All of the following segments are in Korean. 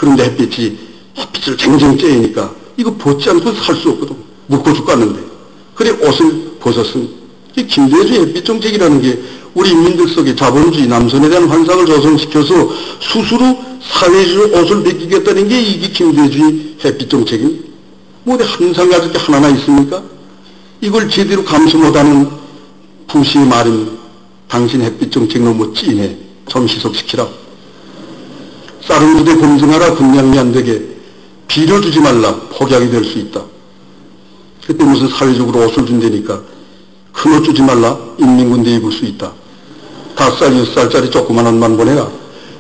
그런데 햇빛을 쟁쟁 쬐니까 이거 벗지 않고 살 수 없거든. 묵고 죽겠는데. 그래 옷을 벗었으니 김대중 햇빛 정책이라는 게 우리 인민들 속에 자본주의 남선에 대한 환상을 조성시켜서 스스로 사회주의 옷을 벗기겠다는 게 이게 김대중의 햇빛 정책입니다. 뭐 어디 항상 가질 게 하나나 있습니까? 이걸 제대로 감수 못하는 부시의 말입니다. 당신 햇빛 정책 너무 찐해. 좀 희석시키라. 쌀은 부대 검증하라. 분량이 안 되게 빌려주지 말라. 폭약이 될 수 있다. 그때 무슨 사회적으로 옷을 준다니까 큰 옷 주지 말라. 인민군대 입을 수 있다. 5살, 6살짜리 조그만 옷만 보내라.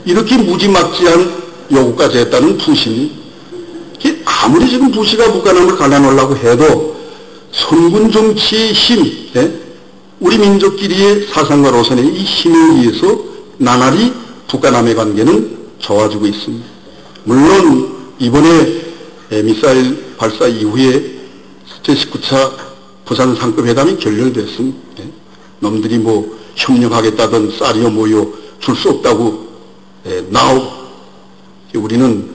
이렇게 무지막지한 요구까지 했다는 부시니 아무리 지금 부시가 북한함을 갈라놓으려고 해도 선군 정치의 힘, 우리 민족끼리의 사상과 노선의 이 힘에 의해서 나날이 북한함의 관계는 좋아지고 있습니다. 물론 이번에 미사일 발사 이후에 제19차 부산 상급 회담이 결렬됐습니다. 놈들이 뭐 협력하겠다던 쌀이요 뭐요 줄 수 없다고 나오고 우리는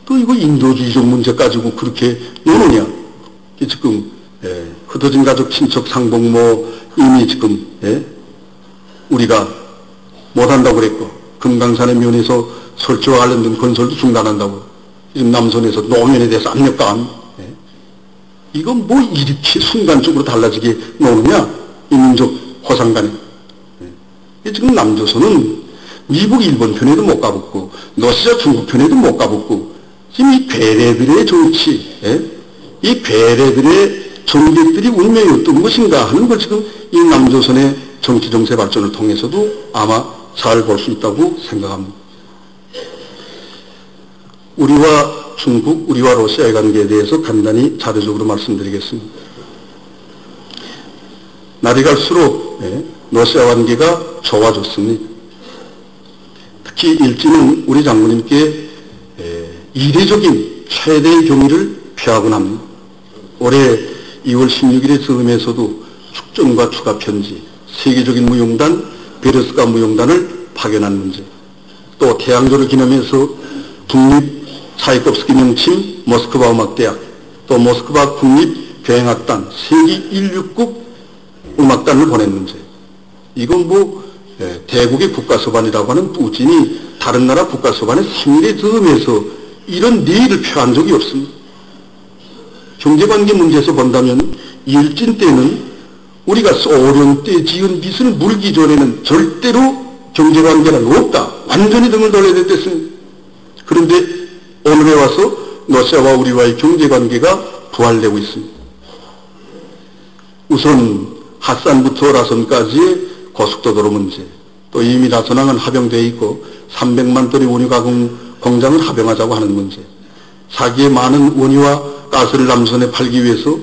또 이거 인도주의적 문제 가지고 그렇게 노느냐. 지금 흩어진 가족 친척 상봉모 이미 지금 우리가 못한다고 그랬고 금강산의 면에서 설치와 관련된 건설도 중단한다고 지금 남선에서 노면에 대해서 압력감 이건 뭐 이렇게 순간적으로 달라지게 노느냐 이 민족 호상간에 지금 남조선은 미국 일본 편에도 못 가봤고 러시아 중국 편에도 못 가봤고 지금 이 괴뢰들의 정치 이 괴뢰들의 정객들이 운명이 어떤 것인가 하는 걸 지금 이 남조선의 정치 정세 발전을 통해서도 아마 잘 볼 수 있다고 생각합니다. 우리와 중국, 우리와 러시아의 관계에 대해서 간단히 자료적으로 말씀드리겠습니다. 날이 갈수록 러시아 관계가 좋아졌습니다. 특히 일진은 우리 장군님께 이례적인 최대의 경의를 표하곤 합니다. 올해 2월 16일에 서점에서도 축전과 추가 편지, 세계적인 무용단, 베르스카 무용단을 파견한 문제, 또 태양조를 기념해서 국립 차이콥스키 명칭 모스크바 음악대학, 또 모스크바 국립교향악단, 세계 1流급 음악단을 보낸 문제. 이건 뭐 대국의 국가서반이라고 하는 푸틴이 다른 나라 국가서반의 3일에 점에서 이런 내의를 표한 적이 없습니다. 경제관계 문제에서 본다면 일진 때는 우리가 소련 때 지은 빚을 물기 전에는 절대로 경제관계는 없다. 완전히 등을 돌려야 됐습니다. 그런데 오늘에 와서 러시아와 우리와의 경제관계가 부활되고 있습니다. 우선 핫산부터 라선까지의 고속도로 문제, 또 이미 라선항은 합병되어 있고 300만 톤의 원유 가공 공장을 합병하자고 하는 문제, 사기의 많은 원유와 가스를 남선에 팔기 위해서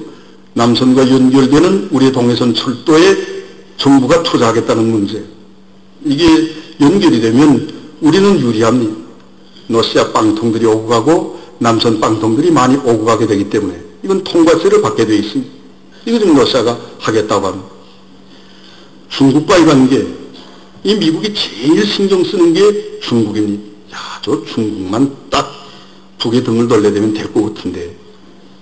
남선과 연결되는 우리의 동해선 철도에 정부가 투자하겠다는 문제. 이게 연결이 되면 우리는 유리합니다. 러시아 빵통들이 오고 가고 남선 빵통들이 많이 오고 가게 되기 때문에 이건 통과세를 받게 되어 있습니다. 이거 지금 러시아가 하겠다고 합니다. 중국과의 관계, 이 미국이 제일 신경 쓰는 게 중국입니다. 야, 저 중국만 딱 북의 등을 돌려대면 될 것 같은데.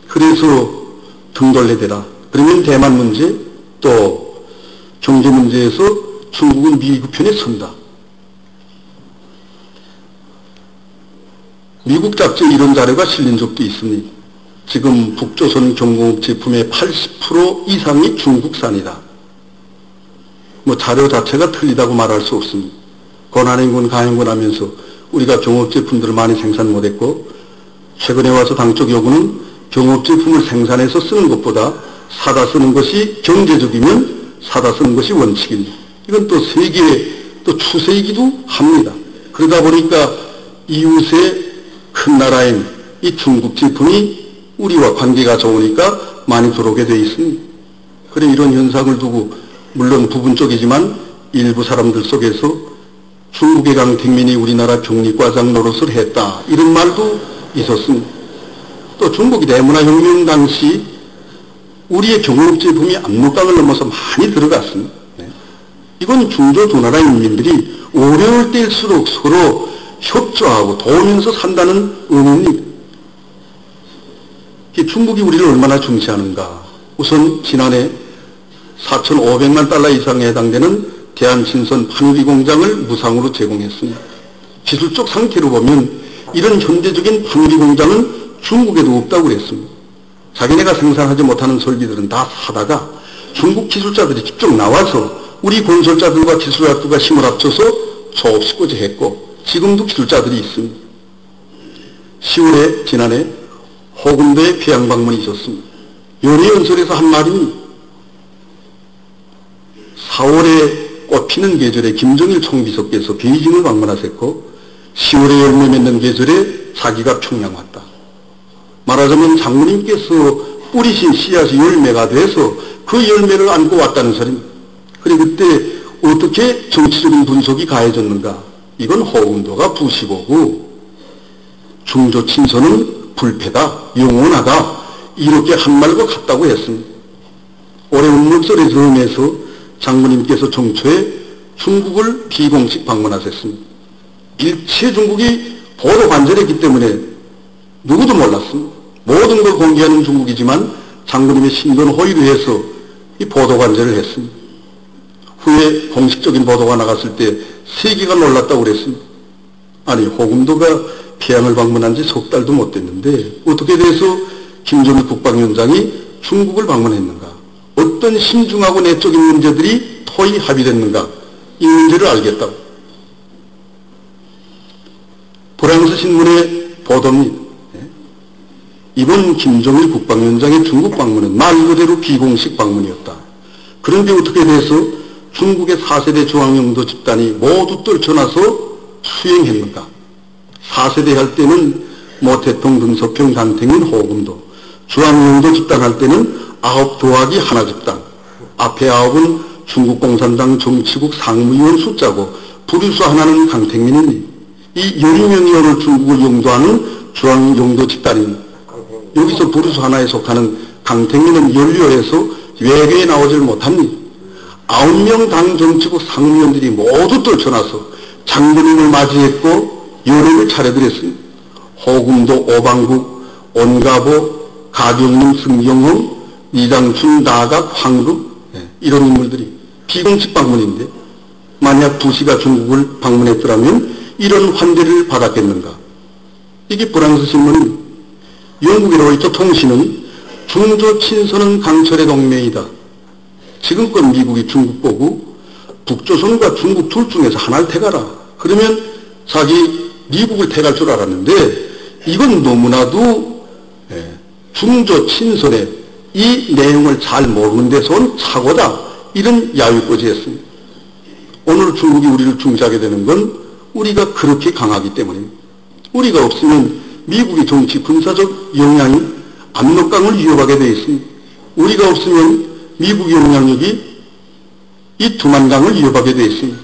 그래서 등 돌려대라. 그러면 대만 문제, 또 경제 문제에서 중국은 미국 편에 선다. 미국 잡지에 이런 자료가 실린 적도 있습니다. 지금 북조선 경공업 제품의 80% 이상이 중국산이다. 뭐 자료 자체가 틀리다고 말할 수 없습니다. 고난행군 가행군 하면서 우리가 경업 제품들을 많이 생산 못했고 최근에 와서 당쪽 요구는 경업 제품을 생산해서 쓰는 것보다 사다 쓰는 것이 경제적이면 사다 쓰는 것이 원칙입니다. 이건 또 세계의 또 추세이기도 합니다. 그러다 보니까 이웃의 큰 나라인 이 중국 제품이 우리와 관계가 좋으니까 많이 들어오게 되어 있습니다. 그래 이런 현상을 두고 물론 부분적이지만 일부 사람들 속에서 중국의 강택민이 우리나라 병리과장 노릇을 했다 이런 말도 있었습니다. 또 중국이 대문화혁명 당시 우리의 경업 제품이 압록강을 넘어서 많이 들어갔습니다. 이건 중조 두 나라 인민들이 어려울 때일수록 서로 협조하고 도우면서 산다는 의미입니다. 중국이 우리를 얼마나 중시하는가. 우선 지난해 4,500만 달러 이상에 해당되는 대한신선 판유리 공장을 무상으로 제공했습니다. 기술적 상태로 보면 이런 현대적인 판유리 공장은 중국에도 없다고 그랬습니다. 자기네가 생산하지 못하는 설비들은 다 사다가 중국 기술자들이 직접 나와서 우리 건설자들과 기술자들과 힘을 합쳐서 조업시고지 했고 지금도 기술자들이 있습니다. 10월에 지난해 호군도에 평양 방문이 있었습니다. 연희연설에서 한 말이 4월에 꽃피는 계절에 김정일 총비서께서 베이징을 방문하셨고 10월에 열매 맺는 계절에 자기가 평양 왔다. 말하자면 장모님께서 뿌리신 씨앗이 열매가 돼서 그 열매를 안고 왔다는 소리입니다. 그래 그때 어떻게 정치적인 분석이 가해졌는가? 이건 호군도가 부시고고 중조친서는 불패다, 영원하다 이렇게 한 말과 같다고 했습니다. 올해 운문설의 점에서 장모님께서 정초에 중국을 비공식 방문하셨습니다. 일체 중국이 보도 관절했기 때문에 누구도 몰랐습니다. 모든 걸 공개하는 중국이지만 장모님의 신변 호의를 해서 이 보도 관절을 했습니다. 후에 공식적인 보도가 나갔을 때 세계가 놀랐다고 그랬습니다. 아니 호군도가 평양을 방문한 지 석 달도 못 됐는데 어떻게 돼서 김정일 국방위원장이 중국을 방문했는가? 어떤 신중하고 내적인 문제들이 토의 합의됐는가? 이 문제를 알겠다고. 프랑스 신문의 보도입니다. 이번 김정일 국방위원장의 중국 방문은 말 그대로 비공식 방문이었다. 그런데 어떻게 돼서 중국의 4세대 중앙영도 집단이 모두 떨쳐나서 수행했는가? 4세대 할 때는 모태통, 등소평, 강택민, 호군도, 중앙영도 집단 할 때는 9 더하기 1 집단, 앞에 9은 중국 공산당 정치국 상무위원 숫자고 부류수 하나는 강택민이니 이 12명이 오늘 중국을 영도하는 중앙영도 집단입니다. 여기서 부류수 하나에 속하는 강택민은 연료해서 외교에 나오질 못합니다. 9명 당 정치국 상무위원들이 모두 떨쳐나서 장군님을 맞이했고 연회를 차려드렸습니다. 호군도, 오방국, 온가보, 가경림, 승경홍, 이장춘, 나각, 황금 이런 인물들이 비공식 방문인데 만약 부시가 중국을 방문했더라면 이런 환대를 받았겠는가? 이게 프랑스 신문입니다. 영국의 로이터 통신은 중조 친서는 강철의 동맹이다. 지금껏 미국이 중국 보고 북조선과 중국 둘 중에서 하나를 택하라. 그러면 자기 미국을 택할 줄 알았는데 이건 너무나도 중조 친선의 이 내용을 잘 모르는 데서 온 착오다. 이런 야유꼬지했습니다. 오늘 중국이 우리를 중시하게 되는 건 우리가 그렇게 강하기 때문입니다. 우리가 없으면 미국의 정치 군사적 영향이 압록강을 위협하게 되어 있습니다. 우리가 없으면 미국의 영향력이 이 두만강을 위협하게 되어 있습니다.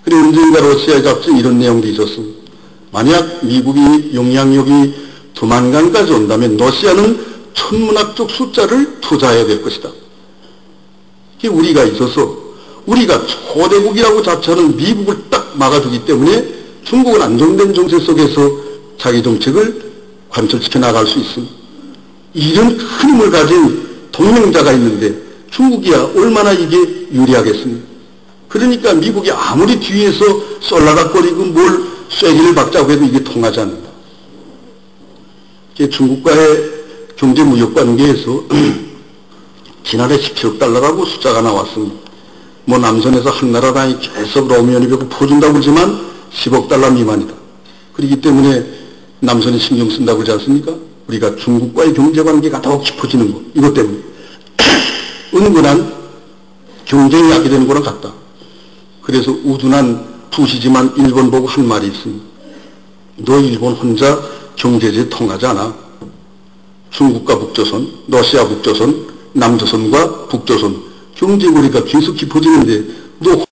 그리고 언젠가 러시아에 잡힌 이런 내용도 있었습니다. 만약 미국이 영향력이 두만강까지 온다면 러시아는 천문학적 숫자를 투자해야 될 것이다. 이게 우리가 있어서 우리가 초대국이라고 자처하는 미국을 딱 막아주기 때문에 중국은 안정된 정책 속에서 자기 정책을 관철시켜 나갈 수 있습니다. 이런 큰 힘을 가진 동맹자가 있는데 중국이야 얼마나 이게 유리하겠습니까? 그러니까 미국이 아무리 뒤에서 쏠라닥거리고 뭘 쐐기를 박자고 해도 이게 통하지 않는다. 중국과의 경제무역관계에서 지난해 17억 달러라고 숫자가 나왔습니다. 뭐 남선에서 한나라당이 계속 로미오연합을 퍼준다고 그러지만 10억 달러 미만이다. 그렇기 때문에 남선이 신경 쓴다고 그러지 않습니까? 우리가 중국과의 경제관계가 더 깊어지는 것, 이것 때문에 은근한 경쟁이 하게 되는 거랑 같다. 그래서 우둔한 부시지만 일본 보고 한 말이 있습니다. 너 일본 혼자 경제제 통하지 않아. 중국과 북조선, 러시아 북조선, 남조선과 북조선 경제거리가 계속 깊어지는데 너